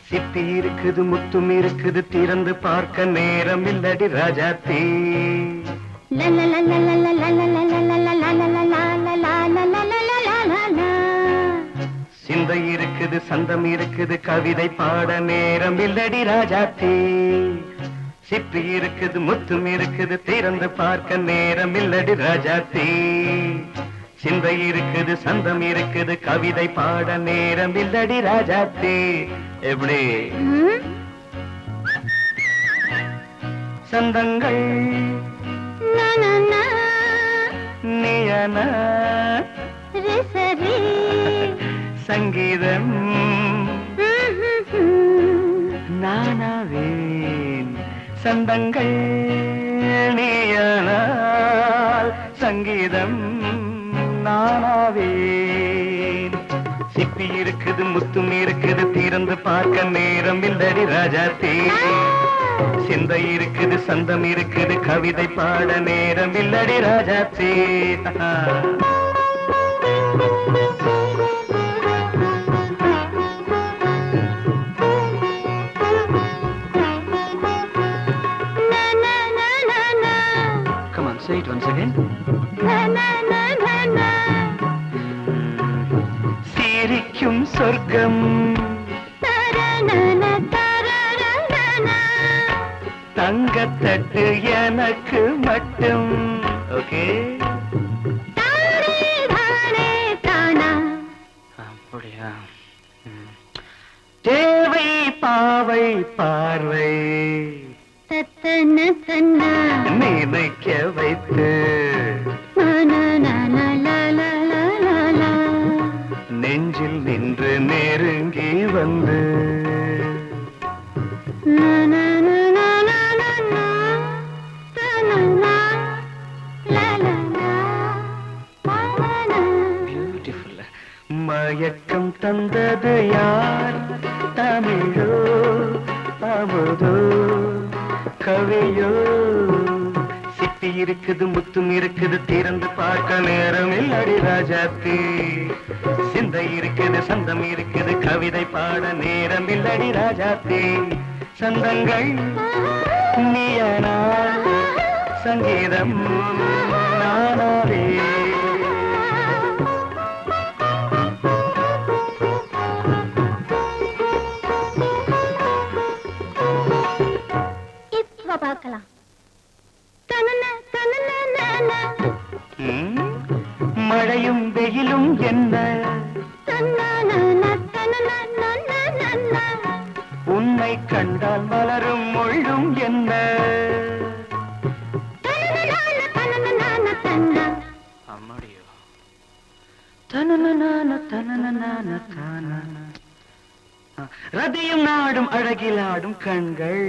சிப்பி இருக்குது முத்தும் இருக்குது திறந்து பார்க்க நேரம் இல்லடி ராஜாத்தி சிந்தை இருக்குது சந்தம் இருக்குது கவிதை பாட நேரம் இல்லடி ராஜாத்தி சிப்பி இருக்குது முத்தும் இருக்குது திறந்து பார்க்க நேரம் இல்லடி ராஜாத்தி சிந்தை இருக்குது சந்தம் இருக்குது கவிதை பாட நேரம் இல்லடி ராஜாத்தி எப்படி சந்தங்கள் நீயன சங்கீதம் நானாவேன் சந்தங்கள் நீயனால் சங்கீதம் நானாவேன் சிப்பி இருக்குது முத்தும் இருக்குது திறந்து பார்க்க நேரம் இல்லடி ராஜாத்தே சிந்தை இருக்குது சந்தம் இருக்குது கவிதை பாட நேரம் இல்லடி ராஜாத்தே Come on, say it once again. சிரிக்கும் சொர்க்கம் தங்கத்தட்டு எனக்கு மட்டும் ஓகே அப்படியா தேவை பாவை பார்வை நினைக்க வைத்து நெஞ்சில் நின்று நெருங்கி வந்து மயக்கம் தந்தது யார் தமிழோ அமுதோ கவியோ சிப்பி இருக்குது முத்தும் இருக்குது திறந்து பார்க்க நேரம் இல்லடி ராஜாத்தி சிந்தை இருக்குது சந்தம் இருக்குது கவிதை பாட நேரம் இல்லடி ராஜாத்தி சந்தங்கள் நீயனா சங்கீதம் நானாவே பார்க்கலாம் மழையும் வெயிலும் என்ன உன்னை கண்டால் மலரும் மொழியும் என்ன அம்மாடியோ ரதியும் நாடும் அழகிலாடும் கண்கள்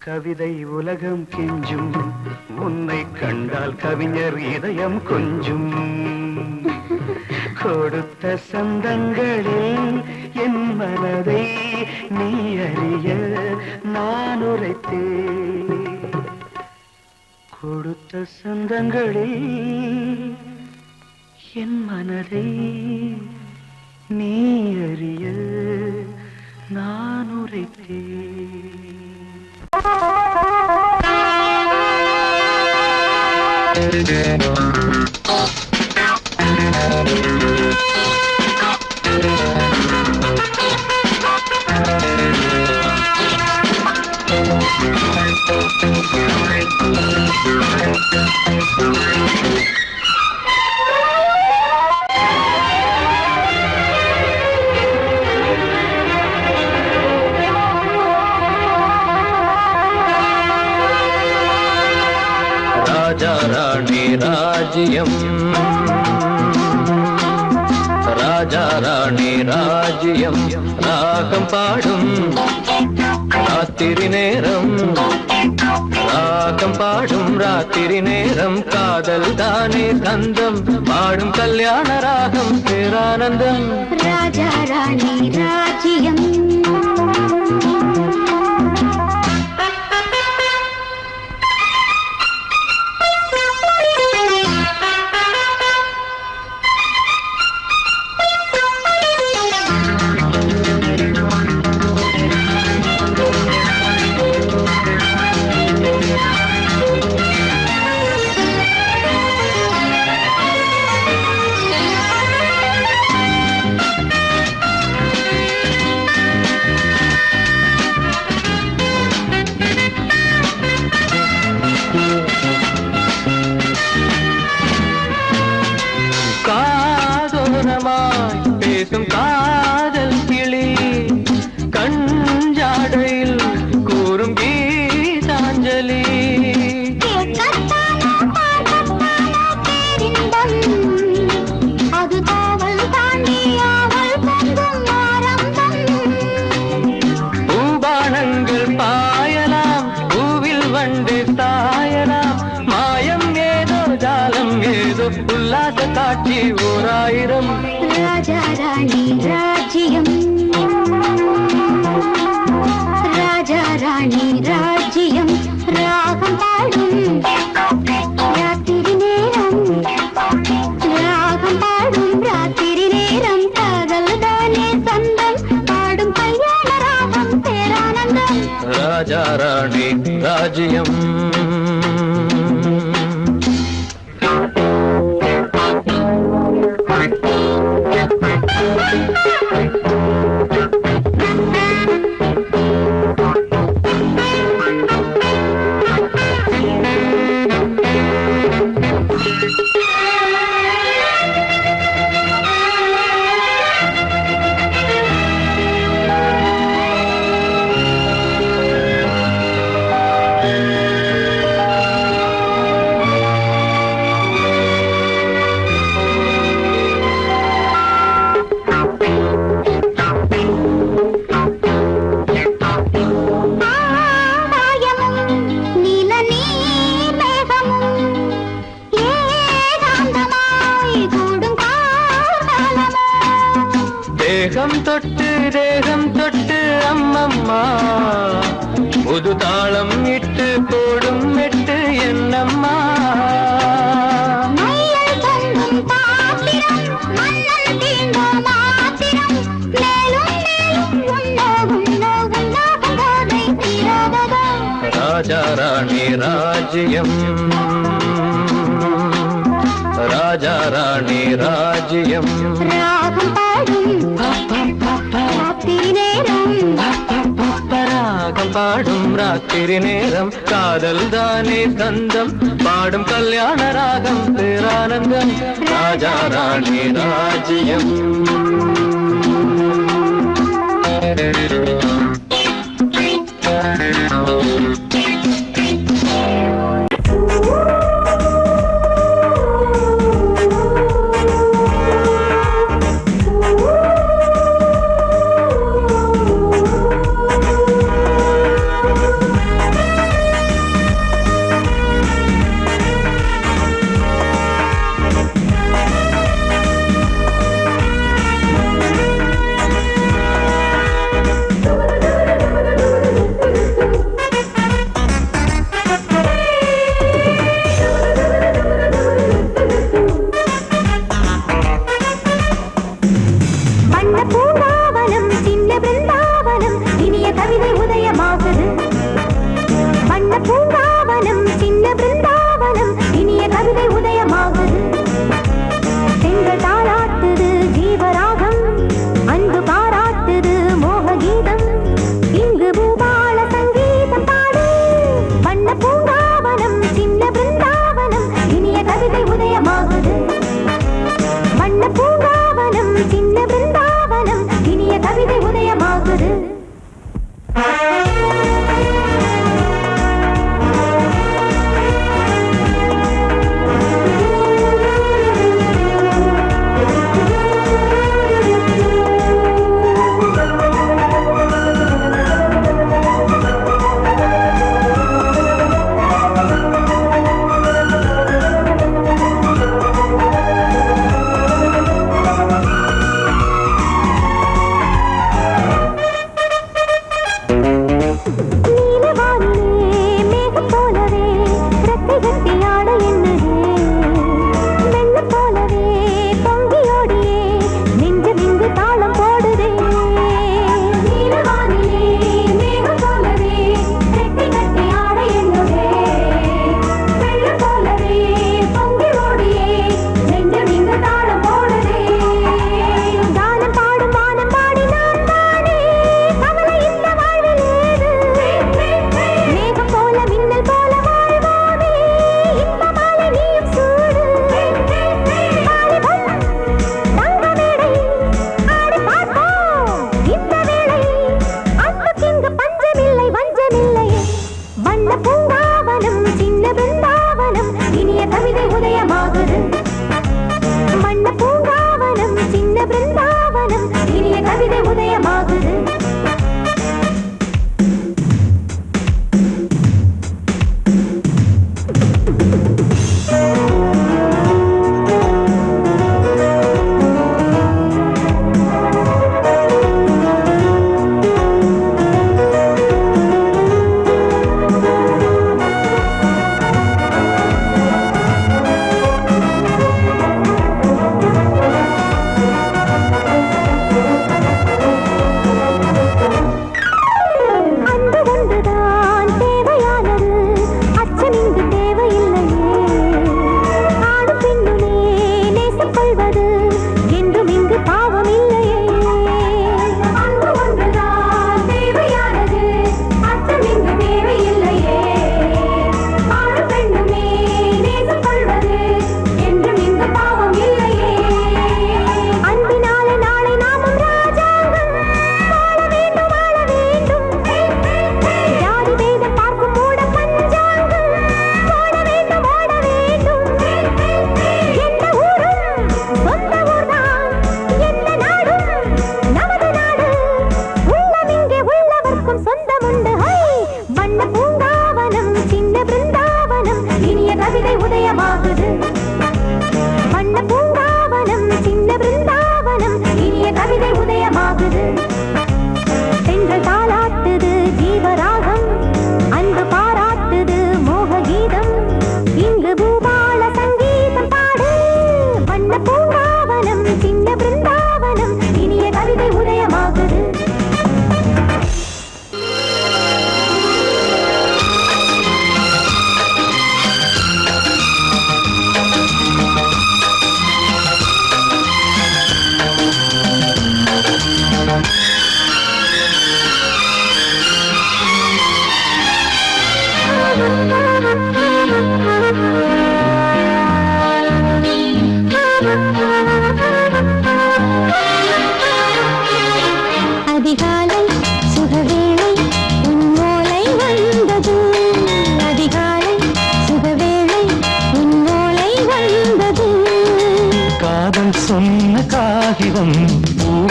கவிதை உலகம் கெஞ்சும் உன்னை கண்டால் கவிஞர் இதயம் கொஞ்சும் கொடுத்த சந்தங்களில் என் மனதை நீ அறிய நான் உரைத்தேன் கொடுத்த சந்தங்களில் என் மனதை நீ அறிய நான் உரைத்தேன் ராஜா ராணி ராஜ்யம் ராஜா ராணி ராஜ்யம் ராகம் பாடும் ராத்திரி நேரம் ராகம் பாடும் ராத்திரி நேரம் காதல் தானே கந்தம் பாடும் கல்யாண ராகம் பேரானந்தம் ராஜா ராணி ராஜ்யம் ஆயிரம் ராஜா ராணி ராஜ்யம் ராஜா ராணி ராஜ்யம் ராகம் பாடும் ராத்திரி நேரம் ராகம் பாடும் ராத்திரி நேரம் காதல் தானே சொந்தம் பாடும் கல்யாண ராகம் பேரானந்தம் ராஜா ராணி ராஜ்யம் தேகம் தொட்டு அம்மம்மா புது தாளம் இட்டு போடும் மெட்டு என்னம்மா ராஜா ராணி ராஜ்யம் ராஜா ராணி ராஜ்யம் ராகம் பாடும் ராத்திரி நேரம் காதல் தானே கந்தம் பாடும் கல்யாண ராகம் பேரானந்தம் ராஜா ராணி ராஜ்யம் பூங்காவனம் சின்ன பிருந்தாவனம்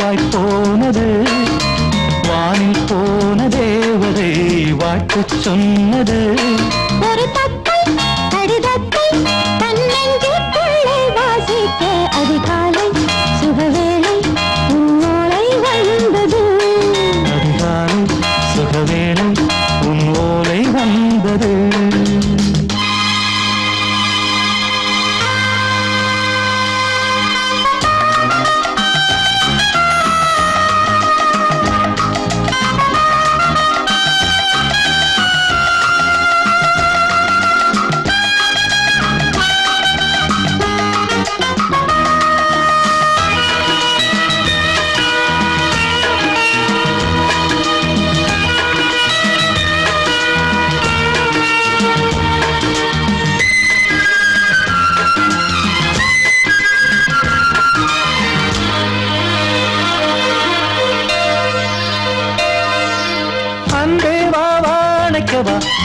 பூவாய் போனது வானில் போன தேவதை வாழ்த்துச் சொன்னது ஒரு தத்தை கடிதத்தை தன்னெஞ்சுக்குள்ளே வாசிக்க அதிகாலை சுகவேளை உன்னோலை வந்தது அதிகாலை சுகவேளை உன் ஓலை வந்தது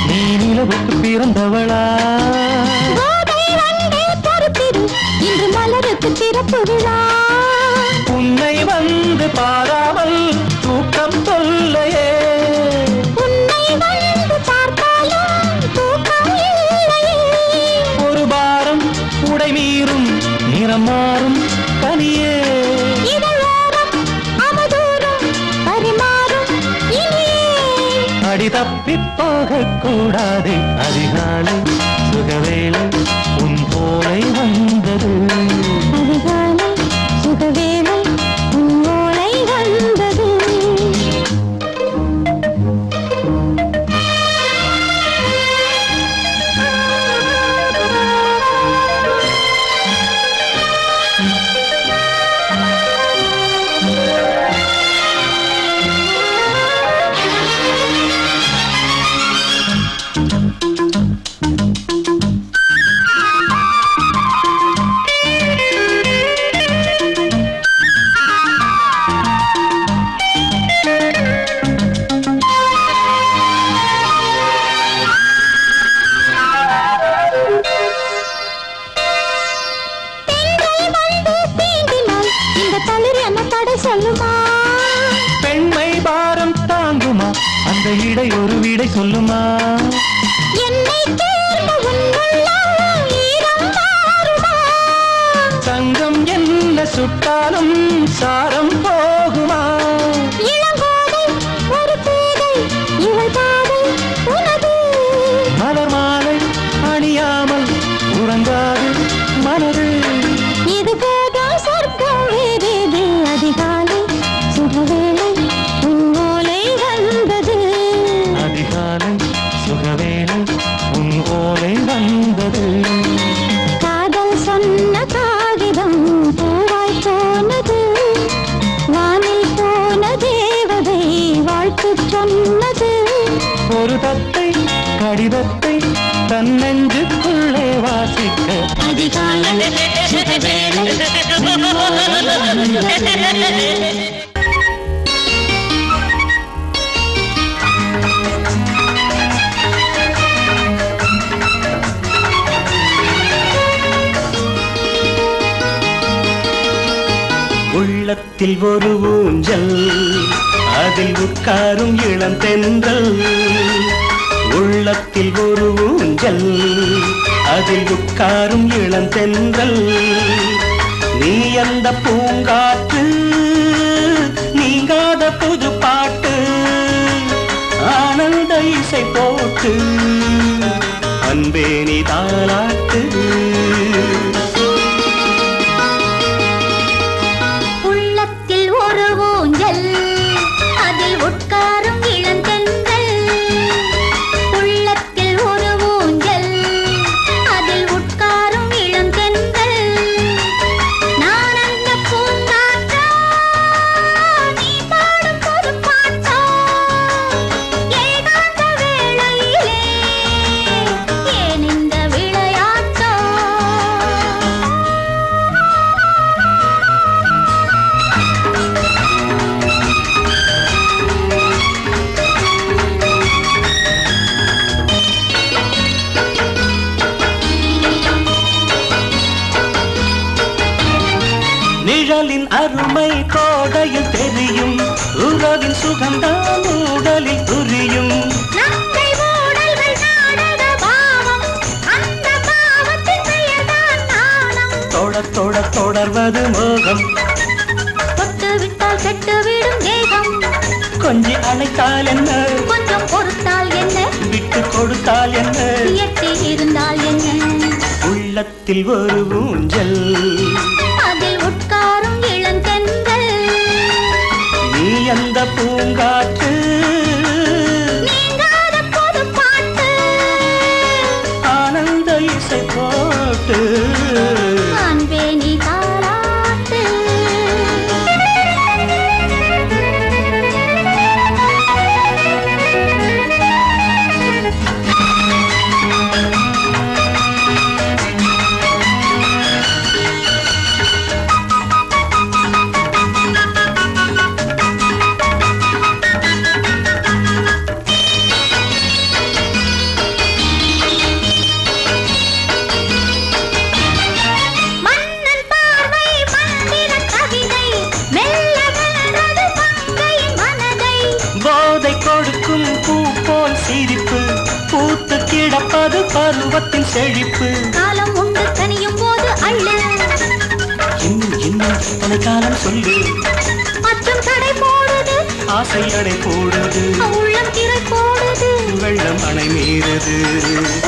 நீ நிலவுக்கு பிறந்தவளா இன்று மலருக்கு திறப்பு விழா உன்னை வந்து பாராமல் தூக்கம் சொல்லையே உன்னை வந்து பார்த்தாலும் தூக்கம் இல்லையே ஒரு பாரம் உடை மீறும் நிறம் மாறும் கனியே இதழோரம் அவதூறும் பரிமாறும் இனியே அடி தப்பிப் போகக் கூடாது அதிகாலை சுகவேளை உன் போலை வந்தது அதிகாலை சுகவேளை உன்னோலை வந்தது பெண்மை பாரம் தாங்குமா அந்த இடை ஒரு விடை சொல்லுமா என்னை தேர்ந்த உன்னுள்ளம் ஈரம் மாறுமா தங்கம் என்ன சுட்டாலும் சாரம் போகுமா இளங்கோதை ஒரு பேதை இவள் பாதை உனது மலர் மாலை அணியாமல் உறங்காது மனது இது போதும் சொர்க்கம் வேறேது அதிகாலை சுகவேளை உன்னோலை வந்தது அதிகாலை சுகவேளை உன் ஓலை வந்தது காதல் சொன்ன காகிதம் பூவாய் போனது வானில் போன தேவதை வாழ்த்து சொன்னது ஒரு தத்தை கடிதத்தை தன்னெஞ்சுக்குள்ளே வாசிக்க அதிகாலை சுகவேளை உன்னோலை வந்தது உள்ளத்தில் ஒரு ஊஞ்சல் அதில் உட்காரும் இளம் தென்றல் உள்ளத்தில் ஒரு ஊஞ்சல் அதில் உட்காரும் இளம் தென்றல் நீ அந்த பூங்காற்று நீங்காத புது பாட்டு ஆனந்த இசை போட்டு அன்பே நீ தாலாட்டு உள்ளத்தில் ஒரு ஊஞ்சல் அதில் உட்காரும் இளந்தென்றல் உள்ளத்தில் ஒரு ஊஞ்சல் அதில் உட்காரும் இளந்தென்றல் நான் அந்த பூங்காற்றா நீ பாடும் புது பாட்டா ஏகாந்த வேளையிலே ஏன் இந்த விளையாட்டோ இரவின் சுகந்தான் உடலில் புரியும். நங்கை ஊடல்கள் நாடக பாவம், அந்த பாவத்தின் பெயர்தான் நாணம். தொடர்வது மோகம், தொட்டு விட்டால் கெட்டுவிடும் தேகம். கொஞ்சி அணைத்தால் என்ன, கொஞ்சம் பொறுத்தால் என்ன, விட்டு கொடுத்தால் என்ன, எட்டி இருந்தால் என்ன. உள்ளத்தில் ஒரு ஊஞ்சல், அதில் உட்காரும் இளந்தென்றல். நீ அந்த பூங்காற்று, நீங்காத பொது பாட்டு, ஆனந்த இசை போட்டு அன்பே நீ தாலாட்டு. மன்னன் பார்வை மந்திர கவிதை, மெல்ல வென்றது மங்கையின் மனதை. போதை கொடுக்கும் பூ போல் சிரிப்பு, பூத்து கிடப்பது பருவத்தின் செழிப்பு. காலம் உண்டு கனியும் போது அள்ளு, இன்னும் தொலைக்காலம் சொல்லு, அச்சம் தடை போடுது, ஆசை அடை போடுது, உள்ளம் திரை போடுது. வெள்ளம் அணை மீறுது.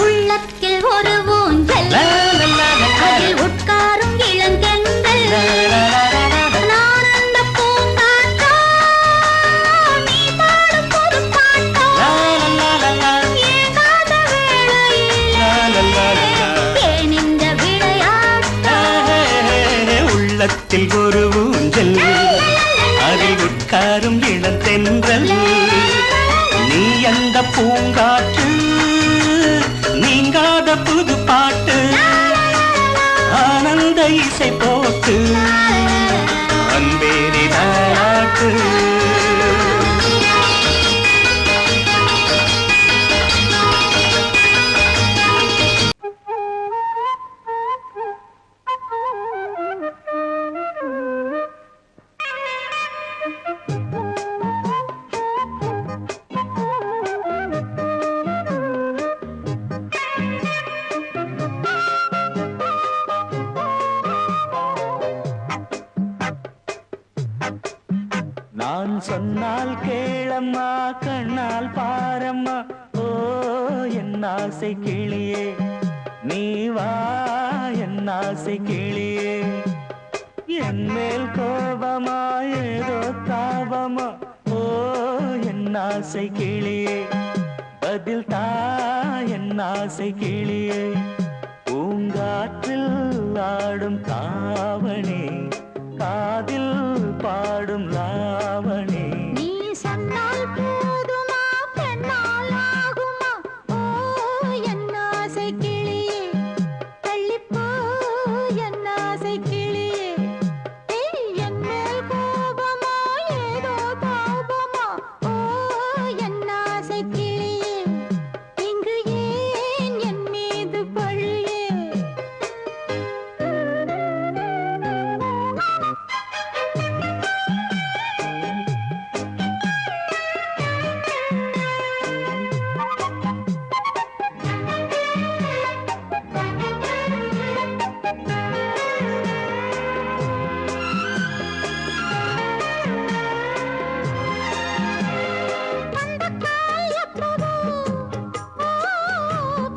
உள்ளத்தில் ஒரு ஊஞ்சல், லா, லா, லா, லா, லா. அதில் உட்காரும் இளந்தென்றல். லா, லா, லா, லா, லா. நான் அந்த பூங்காற்றா, நீ பாடும் புது பாட்டா. லா, லா, லா, லா, லா. ஏகாத வேளையில் லா, லா, லா, லா, லா. ஏன் இந்த விளையாட்டா? உள்ளத்தில் ஒரு ஊஞ்சல், அதில் உட்காரும் இளந்தென்றல். நீ அந்த பூங்காற்று, நீங்காத புது பாட்டு, ஆனந்த இசை போட்டு அன்பே நீ தாலாட்டு. நான் சொன்னால் கேளம்மா, கண்ணால் பாரம்மா, ஓ என் ஆசை கிளியே, நீ வா என் ஆசை கிளியே. என் மேல் கோபமா ஏதோ தாபமா, ஓ என் ஆசை கிளியே, பதில் தா என் ஆசை கிளியே. பூங்காற்றில் ஆடும் தாவணி, காதில் பாடும் லாவணி. நீ சொன்னால் போதுமா, பெண்ணால் ஆகுமா, ஓ என் ஆசை கிளியே, தள்ளிப்போ என் ஆசை கிளியே. ஏய், என் மேல் கோபமா ஏதோ தாபமா, ஓ என் ஆசை கிளியே, இங்கு ஏன் என் மீது பழியே.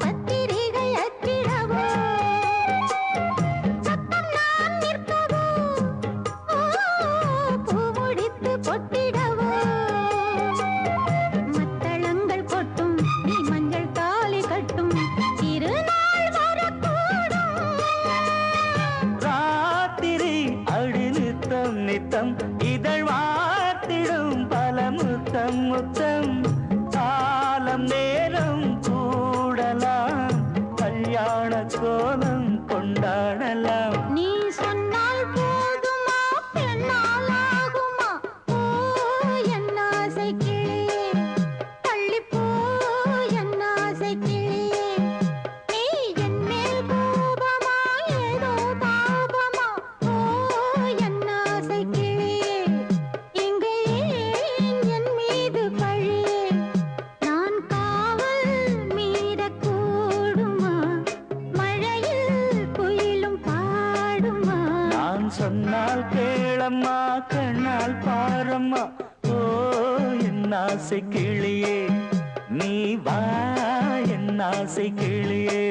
பத்திரிகை அச்சிடவோ, சத்தம் நான் நிற்கவோ, பூ முடித்து பொட்டிடவோ. மத்தளங்கள் கொட்டும், நீ மஞ்சள் தாலி கட்டும், திருநாள் வரக்கூடும். ராத்திரி அடி நித்தம் நித்தம், இதழ் வார்த்திடும் பல முத்தம் முத்தம். காலம் நேரம் கூடலாம், கல்யாண கோலம் கொண்டாடலாம். நீ சொன்னால் போதுமா, பெண்ணால் ஆகுமா, ஓ என் ஆசை கிளியே, தள்ளிப்போ என் ஆசை கிளியே. நீ என் மேல் கோபமா ஏதோ தாபமா, ஓ என் ஆசை கிளியே, இங்கே ஏன் என் ஆசை கிளியே நீ வா என் ஆசை கிளியே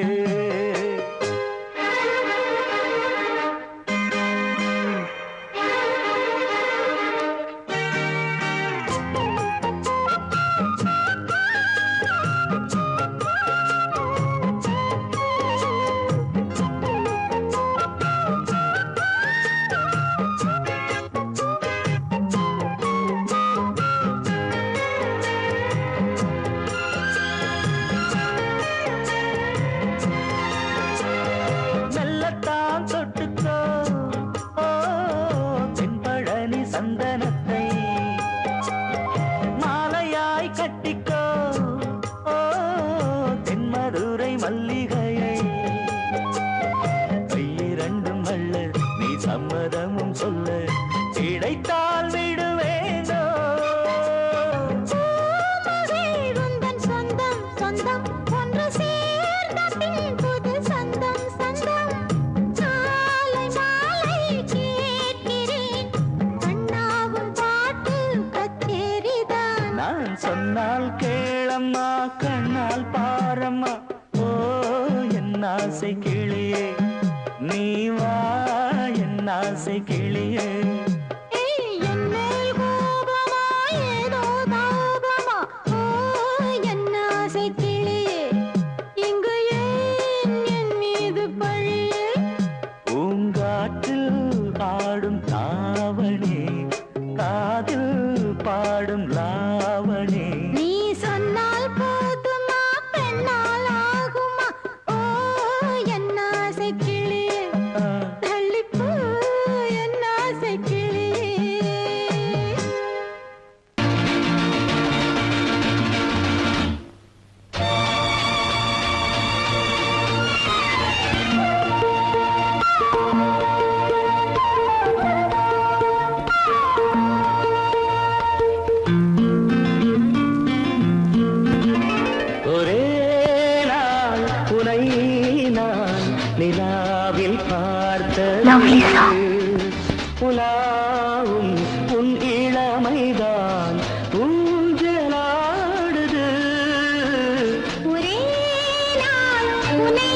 சந்தனத்தை மாலையாய் கட்டிக்கோ ஓ தென்மதுரை மல்லிகையை கையிரண்டும் அல்ல நீ சம்மதமும் சொல்ல கிடைத்தால் விடுவேனோ சொந்தம் சொந்தம் ஒன்று சேர்ந்த பின் புது சொந்தம் சொந்தம் மாலை மாலை கேட்கிறேன் கண்ணாவும் பாட்டு கச்சேரிதான் நான் சொன்னால் கேளம்மா கண்ணால் பாரம்மா ஓ என் ஆசை கிளியே நீ வா என் ஆசை கிளியே ஆடும் தாவணி காதில் பாடும் லாவணி நீ சொன்னால் போதுமா பெண்ணால் ஆகுமா ஓ என் ஆசை கிளியே தள்ளிப்போ என் ஆசை கிளியே நிலாவில் பார்த்தது புலாவும் உன் இளமைதான் ஊஞ்சலாடுது ஒரே நாள் உன்னை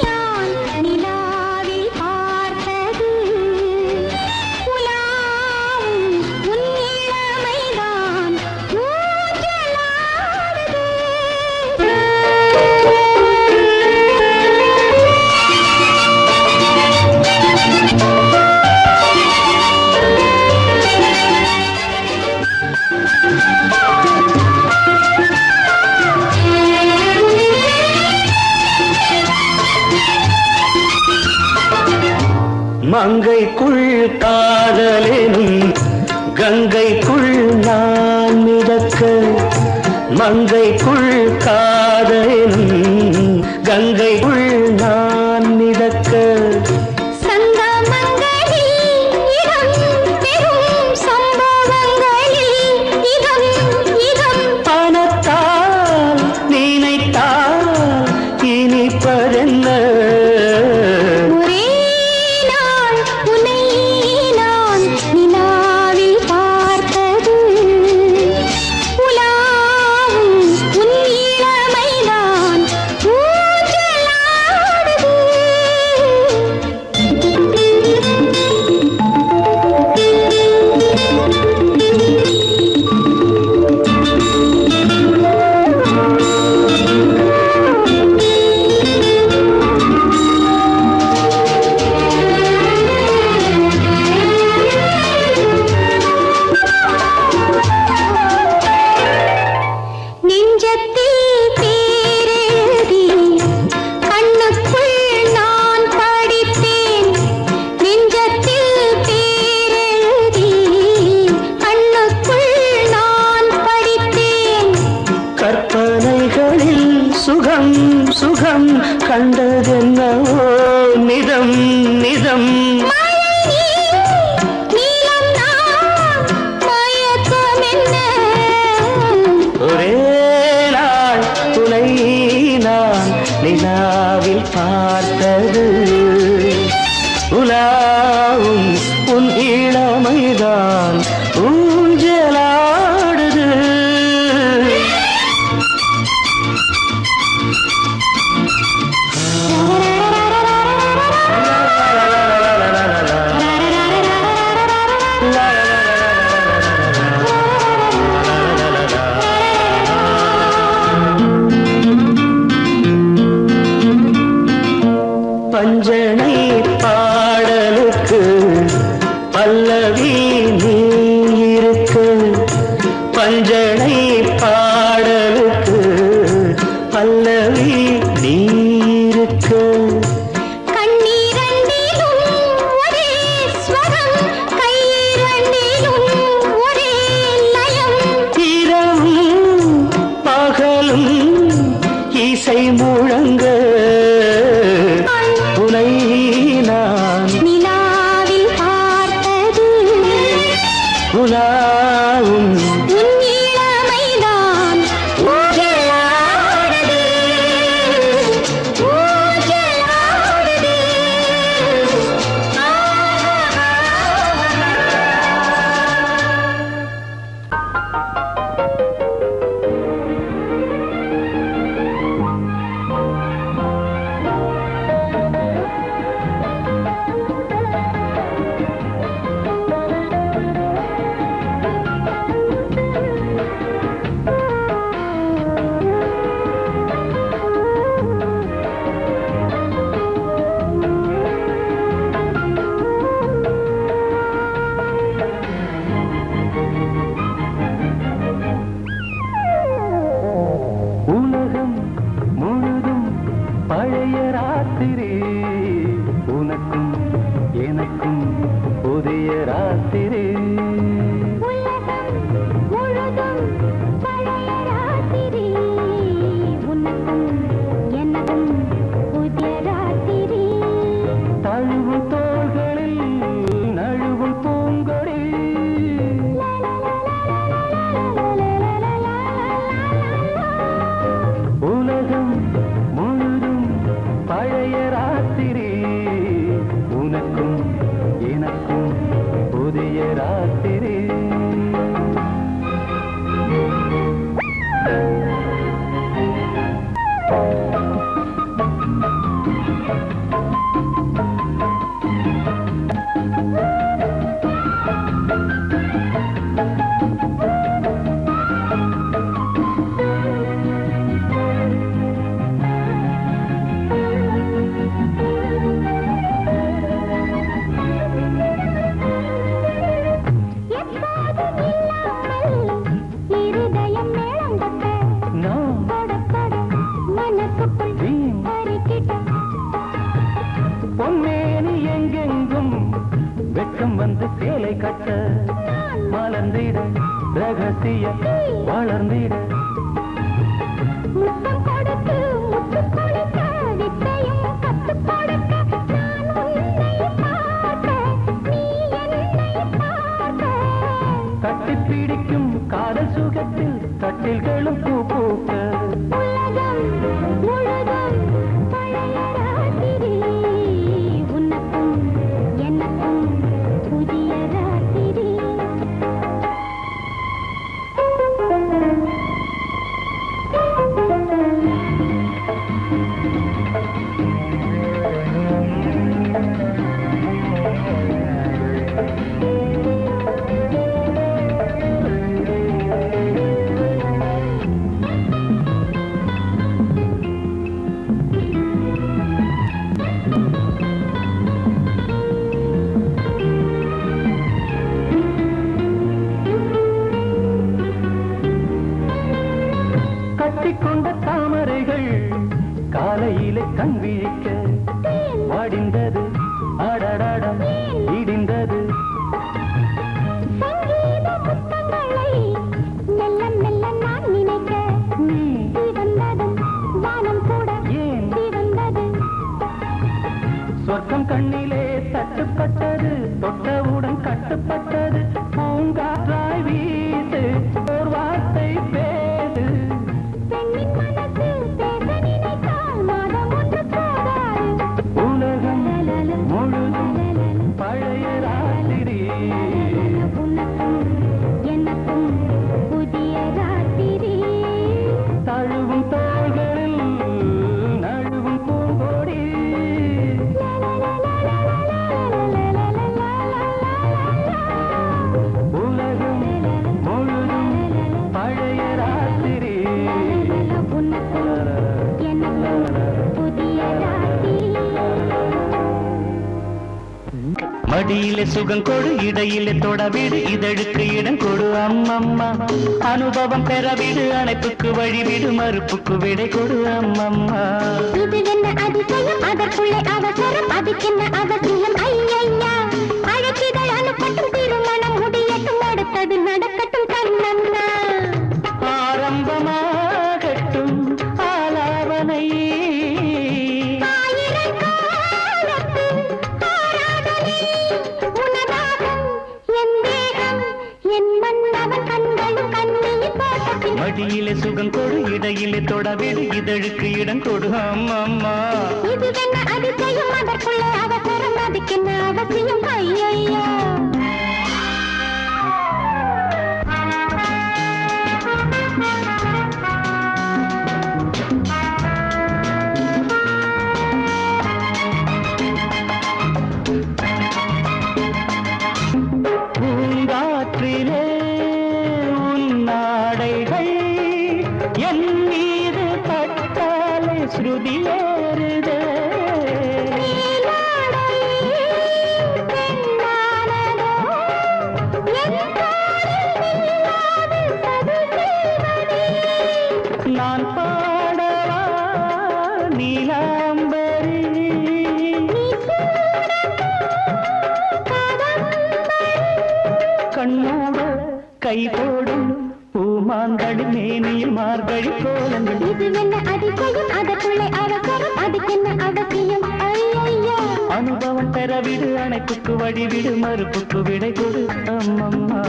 நான் நிலாவில் பார்த்தது புலாவும் உன் இளமைதான் ஊஞ்சலாடுது மங்கைக்குள் காதலெனும் கங்கைக்குள் நான் மிதக்க மங்கைக்குள் காதலெனும் கங்கைக்குள் நான் மிதக்க பணத்தால் நினைத்தால் இனிப்பதென்ன சுகம் சுகம் கண்டதென்னவோ நிதம் நிதம் ஒரே நாள் துணை நான் நிலாவில் பார்த்தது உலாவும் உன் இளமைதான் ஊஞ்சலாடுது பஞ்சனை பாடலுக்கு பல்லவி நீருக்கு கண்ணீரண்டிலும் ஒரே ஸ்வரம் கையிரண்டிலும் ஒரே லயம் இரவும் பகலும் இசை முழங்க உனை நான் நிலாவில் பார்த்தது உலாவும் உன் இளமைதான் ஊஞ்சலாடுது ஊஞ்சலாடுது உலகம் முழுதும் பழைய ராத்திரி உனக்கும் எனக்கும் புதிய ராத்திரி உலகம் முழுதும் பழைய ராத்திரி உனக்கும் எனக்கும் புதிய ராத்திரி தழுவும் தோள்களில் நழுவும் பூங்கொடி உலகம் முழுதும் பழைய ராத்திரி உனக்கும் எனக்கும் புதிய ராத்திரி எப்போதும் இல்லாமல் இருதயம் மேளங்கட்ட நான் தொட தொட மனசுக்குள் வீண் பறிக்கிட்ட பொன்னேனி எங்கெங்கும் வெட்கம் வந்து சேலை கட்ட மலர்ந்திட ரகசிய வளர்ந்திட முத்தம் கொடுத்து முத்து கொடுக்க வித்தையும் கத்துக் கொடுக்க நான் உன்னை பார்க்க நீ என்னை பார்க்க கட்டிப் பிடிக்கும் காதல் சுகத்தில் கட்டில்களும் பூ பூக்க உலகம் முழுதும் பழைய ராத்திரி உனக்கும் எனக்கும் புதிய ராத்திரி கட்டிக்கொண்ட தாமரைகள் காலையிலே கண் விழிக்க வாடிந்தது அடடடம் இடிந்தது சங்கீத முத்தங்களை மெல்ல மெல்ல நான் நினைக்க நீ சிவந்ததும் வானம் கூட ஏன் சிவந்தது சொர்க்கம் கண்ணிலே தட்டுப்பட்டது தொட்டவுடன் கட்டுப்பட்டது பூங்காற்றாய் வீசு ஓர் வார்த்தை பேசு பெண்ணின் மனசு பேச நினைத்தால் மாதம் ஒன்று போதாது உலகம் முழுதும் பழைய ராத்திரி உனக்கும் எனக்கும் புதிய ராத்திரி தழுவும் தோள்களில் நழுவும் பூங்கொடி மடியிலே சுகம் கொடு இடையிலே தொடவிடு இதழுக்கு இடம் கொடு அம்மம்மா அனுபவம் பெறவிடு அணைப்புக்கு வழிவிடு மறுப்புக்கு விடை கொடு அம்மம்மா இது என்ன அதிசயம் அதற்குள்ளே அவசரம் அதுக்கென்ன அவசியம் ஐயையா அழைக்கிதழ் அனுப்பட்டும் திருமணம் முடியட்டும் அடுத்தது நடக்கட்டும் கண்ணம்மா ஆரம்பமாகட்டும் ஆலாவனை மடியிலே சுகம் கொடு இடையிலே தொடவிடு இதழுக்கு இடம் கொடு அம்மம்மா இதுவென்ன அதிசயம் அதற்குள்ளே அவசரம் அதுக்கென்ன அவசியம் ஐயையா பூங்காற்றிலே உன்னாடைகள் என் மீது பட்டாலே ஸ்ருதியேறுதே நான் பாடவா நீலாம்பரி கண்ணோட கை போடும் பூமாங்கடி மேனியில் மார்கழி கோலங்கள் இது என்ன அதிசயம் அதற்குள்ளே அவசரம் அதுக்கென்ன அவசியம் ஐயையா அனுபவம் பெறவிடு அணைப்புக்கு வழிவிடு மறுப்புக்கு விடை கொடு அம்மம்மா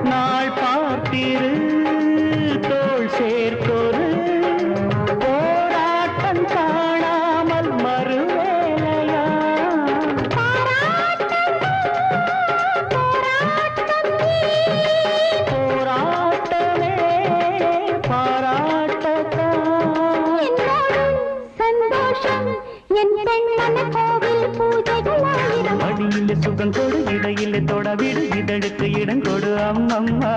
நாள் பார்த்திரு தோள் சேர்க்கொரு போராட்டம் காணாமல் மறுவேலையா போராட்டமே பாராட்டத்தான் சந்தோஷம் என் பெண்மன கோவில் பூஜைகளாயிரம் மடியிலே சுகம் கொடு இடையிலே தொடவிடு இதழுக்கு இடம் கொடு அம்மம்மா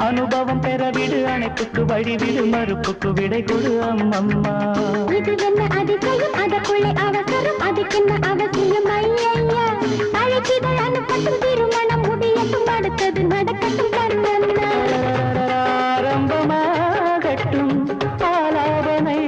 அனுபவம் பெறவிடு அணைப்புக்கு வழிவிடு மறுப்புக்கு விடை கொடு அம்மம்மா இது என்ன அதிசயம் அதற்குள்ளே அவசரம் அதுக்கென்ன அவசியம் ஐயையா அழைக்கிதழ் அனுப்பட்டும் திருமணம் முடியட்டும் அடுத்தது நடக்கட்டும் கண்ணம்மா ஆரம்பமாகட்டும் ஆலாபனை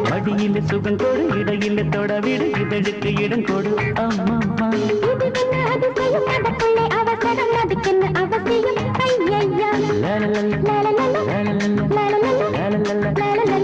மடியிலே சுகம் கொடு இடையிலே தொடவிடு இதழுக்கு இடம் கொடு அம்மம்மா இதுவென்ன அதிசயம் அதற்குள்ளே அவசரம் அதுக்கென்ன அவசியம் ஐயையா லாலலல லாலலல லாலலல லாலலல லாலலல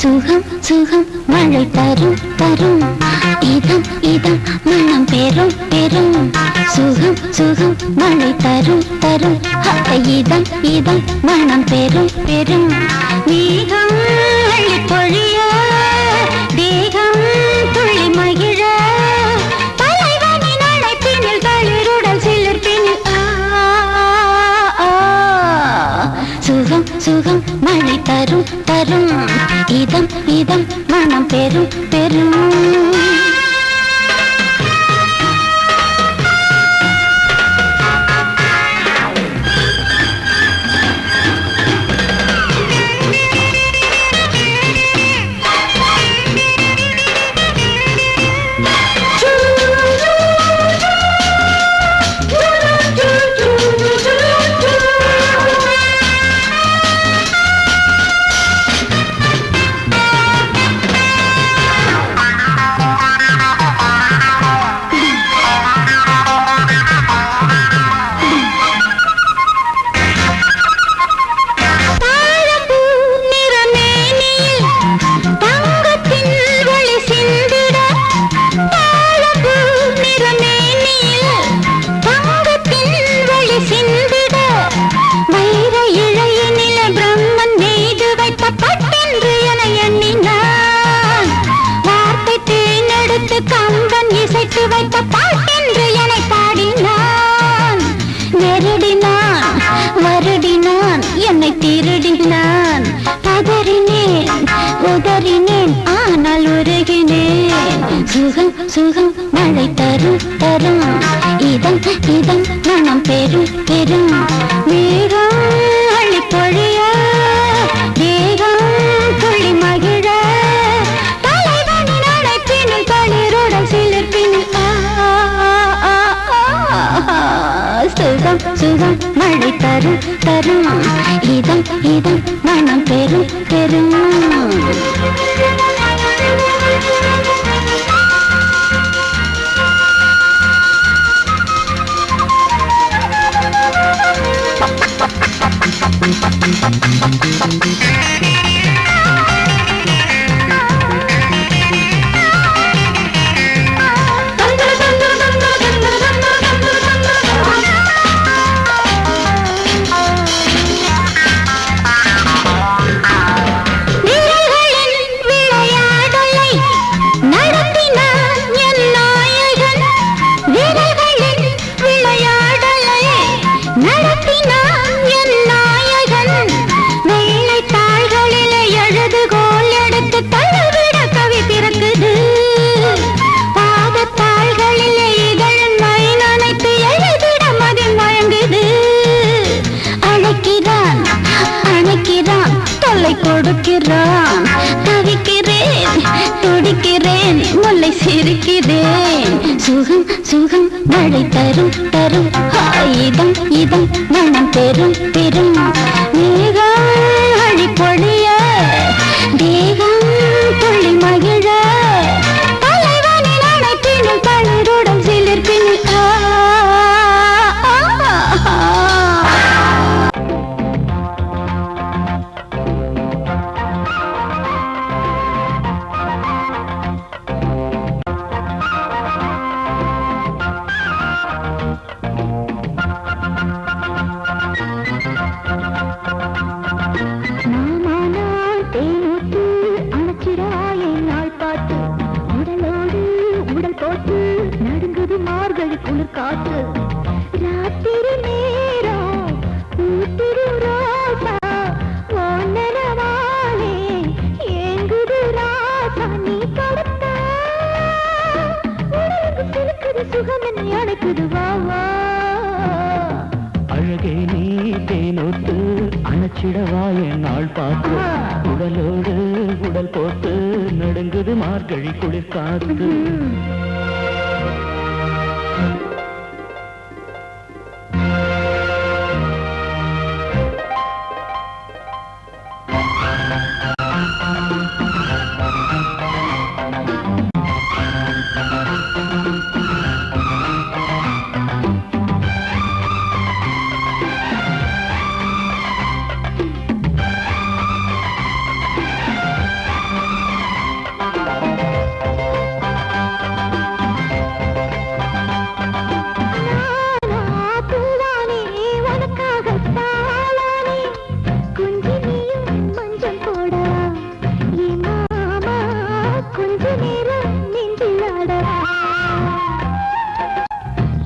சுகம் சுகம் மழை தரும் தரும் இதம் இதம் மனம் பெரும் பெரும் சுகம் சுகம் மழை தரும் தரும் இதம் இதம் மனம் பெரும் பெரும் மேகம் அள்ளி பொழிய தேகம் துள்ளி மகிழ தலைவனின் அழைப்பினில் தளிருடல் சிலிர்ப்பினில் சுகம் சுகம் மழை தரும் தரும் இதம் இதம் மனம் பெரும் பெரும் சுகம் சுகம் மழை தரும் தரும் இதம் இதம் மனம் பெரும் பெரும் மேகம் அள்ளி பொழிய தேகம் துள்ளி மகிழ தலைவனின் அழைப்பினில் தளிருடன் சிலிர்ப்பினில் சுகம் சுகம் மழை தரும் தரும் இதம் இதம் மனம் பெரும் பெரும் கொடுக்கிறான் தவிக்கிறேன் துடிக்கிறேன் முல்லை சிரிக்கிறேன் சுகம் சுகம் மழை தரும் தரும் இதம் இதம் மனம் பெரும் பெரும் மேகம் அழி பொழிய தேகம் துள்ளி மகிழ தலைவனின் அழைப்பினில் தளிருடன் சிலிர்ப்பினில் காத்து ராத்திரி நேரம் ஊத்திரு ரோசா ஓனரவானே ஏங்குது ராசா நீ படுத்தா உனக்கு சிலுக்குது சுகம் என்னை அழைக்குது வா அழகே நீ தேனொட்டு அணைச்சிடவா என் நாள் பார்த்து உடலோடு உடல் போட்டு நடுங்குது மார்கழி குளிர் காத்து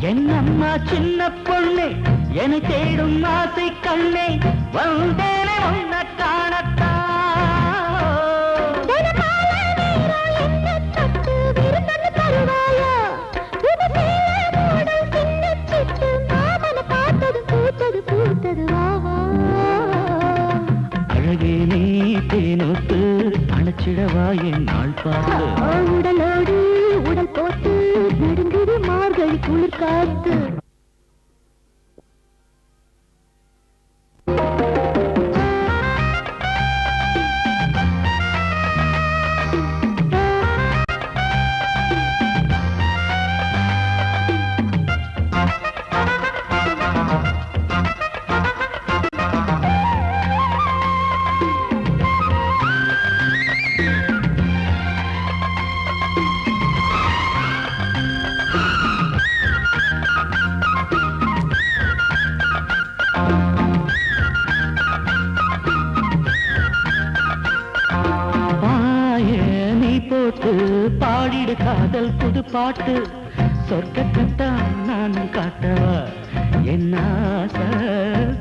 என்னம்மா சின்ன பொண்ணு என்னை தேடும் ஆசை கண்ணே வந்தேனே உன்னை காணத்தான் அழகே நீ தேனொட்டு அணைச்சிடவா என் நாள் பார்த்து உடலோடு உடல் போட்டு நடுங்குது மார்கழி குளிர் காத்து போட்டு பாடிடு காதல் புது பாட்டு சொர்க்கத்தான் நான் காட்டவா என்ன ஆசை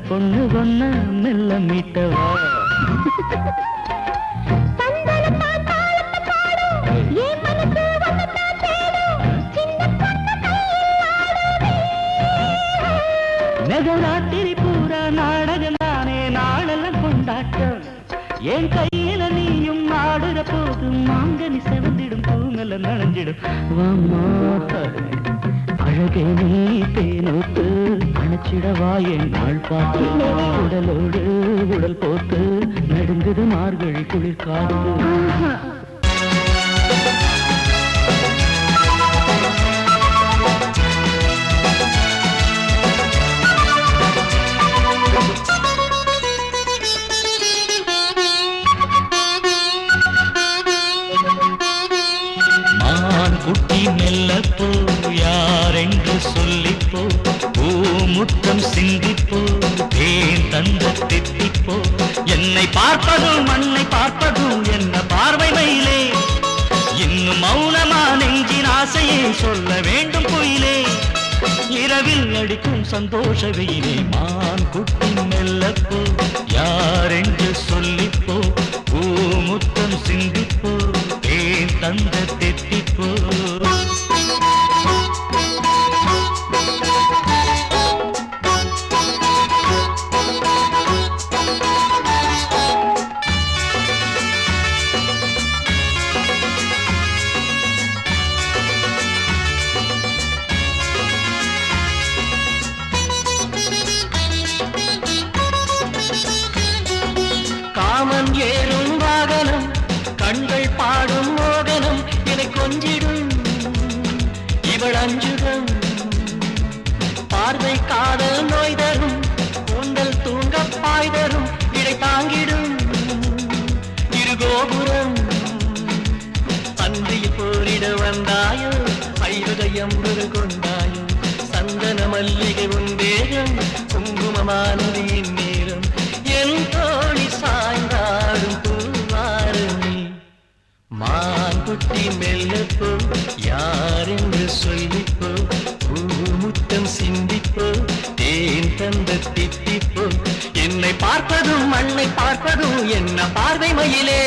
பொண்ணு பொண்ண மெல்ல மீட்டவா பந்தல பாட்டாளத்தை பாடும் ஏன் மனசு வந்த என் கையில நீயும் ஆடுற போது மாங்கனி செவந்திடும் பூங்கல நனைஞ்சிடும் வாம்மா அழகே நீ தேனோத்து அணைச்சிடவா என் நாள் பார்த்து உடலோடு உடல் போத்து நடுங்குது மார்கழி குளிர் காத்து குட்டி மெல்லப்போ யாரென்று சொல்லிப்போ பூமுத்தம் சிந்திப்போ தேன் தந்த தித்திப்போ என்னை பார்ப்பதும் மண்ணை பார்ப்பதும் என்ன பார்வை மயிலே இன்னும் மௌனமா நெஞ்சின் ஆசையை சொல்ல வேண்டும் குயிலே இரவில் அடிக்கும் சந்தோஷ வெயிலே மான் குட்டி மெல்லப்போ யாரென்று சொல்லிப்போ பூமுத்தம் சிந்திப்போ தேன் தந்த தித்திப்போ காமன் ஏறும் வாகனம் கண்கள் பாடும் மோகனம் என்னை கொஞ்சிடும் இவள் அஞ்சுகம் பார்வை காதல் நோய் தரும் கூந்தல் தூங்க பாய் தரும் இடை தாங்கிடும் இருகோபுரம் அன்றியில் போரிட வந்தாயோ ஐவதயம் கொண்டாயோ சந்தன மல்லிகை உந்தேகம் குங்குமமானது இந்நேரம் என் தோழி சாய்ந்தாடும் பூவாரணி மான்குட்டி மெல்லப்போ யாரென்று சொல்லிப்போ பூமுத்தம் சிந்திப்போ தேன் தந்த தித்திப்போ என்னை பார்ப்பதும் மண்ணை பார்ப்பதும் என்ன பார்வை மயிலே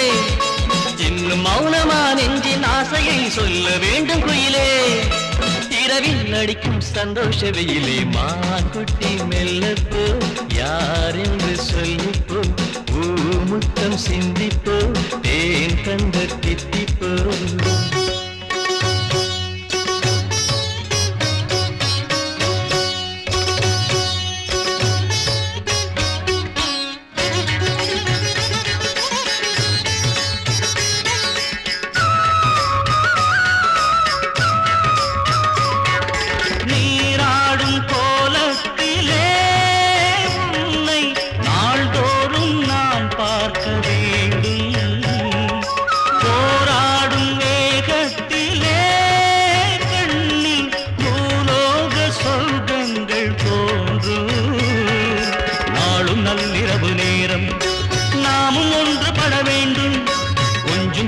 இன்னும் மௌனமா நெஞ்சின் ஆசையை சொல்ல வேண்டும் குயிலே இரவில் அடிக்கும் சந்தோஷ வெயிலே மான்குட்டி மெல்லப்போ யாரென்று சொல்லிப்போ பூமுத்தம் சிந்திப்போ தேன் தந்த தித்திப்போ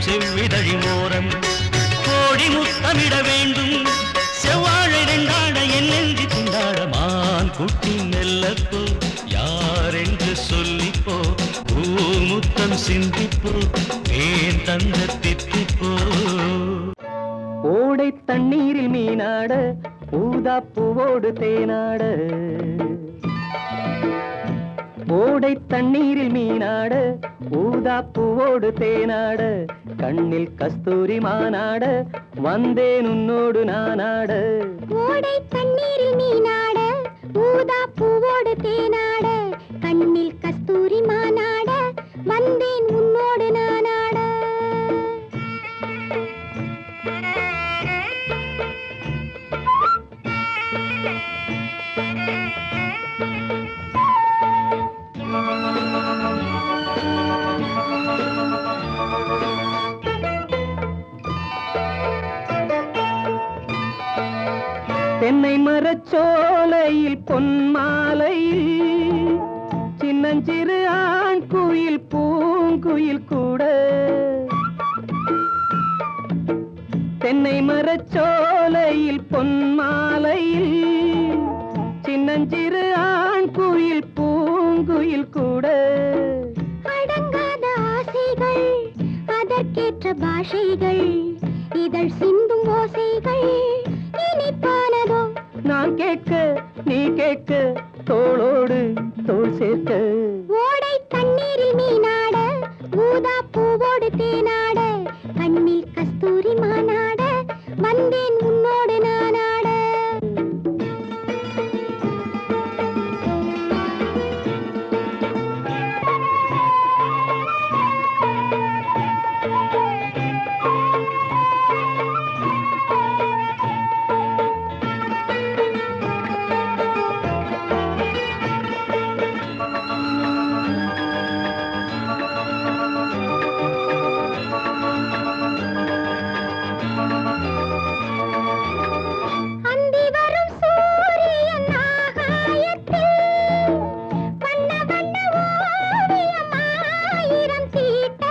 செவ்விதழி மோரம் கோடி முத்தமிட வேண்டும் செவ்வாழை ரெண்டாட என் நெஞ்சி திண்டாட மான் குட்டி மெல்லப்போ யாரென்று சொல்லிப்போ பூமுத்தம் சிந்திப்போ தேன் தந்த தித்திப்போ ஓடை தண்ணீரில் மீனாட ஊதா பூவோடு தேனாட ஓடை தண்ணீரில் மீனாட ஊதா பூவோடு தேனாட கண்ணில் கஸ்தூரி மானாட வந்தேன் உன்னோடு நானாட ஓடை தண்ணீரில் மீனாட ஊதா பூவோடு தேனாட கண்ணில் கஸ்தூரி மானாட வந்தேன் உன்னோடு நானாட தென்னை மரச்சோலையில் பொன்மாலையில் சின்னஞ்சிறு ஆண் குயில் பூங்குயில் கூட தென்னை மரச்சோலையில் பொன்மாலையில் சின்னஞ்சிறு ஆண் குயில் பூங்குயில் கூட அடங்காத ஆசைகள் அதற்கேற்ற பாஷைகள் இதழ் சிந்தும் ஓசைகள் இனிப்பானதோ நான் கேட்க நீ கேட்க தோளோடு தோள் சேர்க்க ஓடை தண்ணீரில் மீனாட வந்தேன் உன்னோடு நானாட. அந்தி வரும் சூரியன் ஆகாயத்தில் வண்ண வண்ண ஓவியம் ஆயிரம் தீட்ட.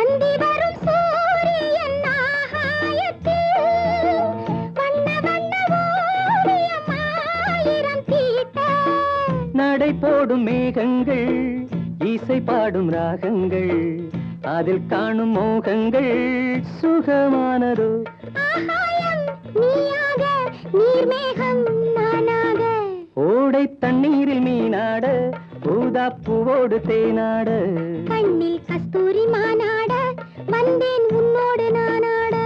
அந்தி வரும் சூரியன் ஆகாயத்தில் வண்ண வண்ண ஓவியம் ஆயிரம் தீட்ட. நடை போடும் மேகங்கள் இசை பாடும் ராகங்கள் அதில் காணும் மோகங்கள் சுகமானதோ. ஆகாயம் நீயாக நீர்மேகம் நானாக. ஓடை தண்ணீரில் மீனாட ஊதா பூவோடு தேனாட. கண்ணில் கஸ்தூரி மானாட வந்தேன் உன்னோடு நானாட.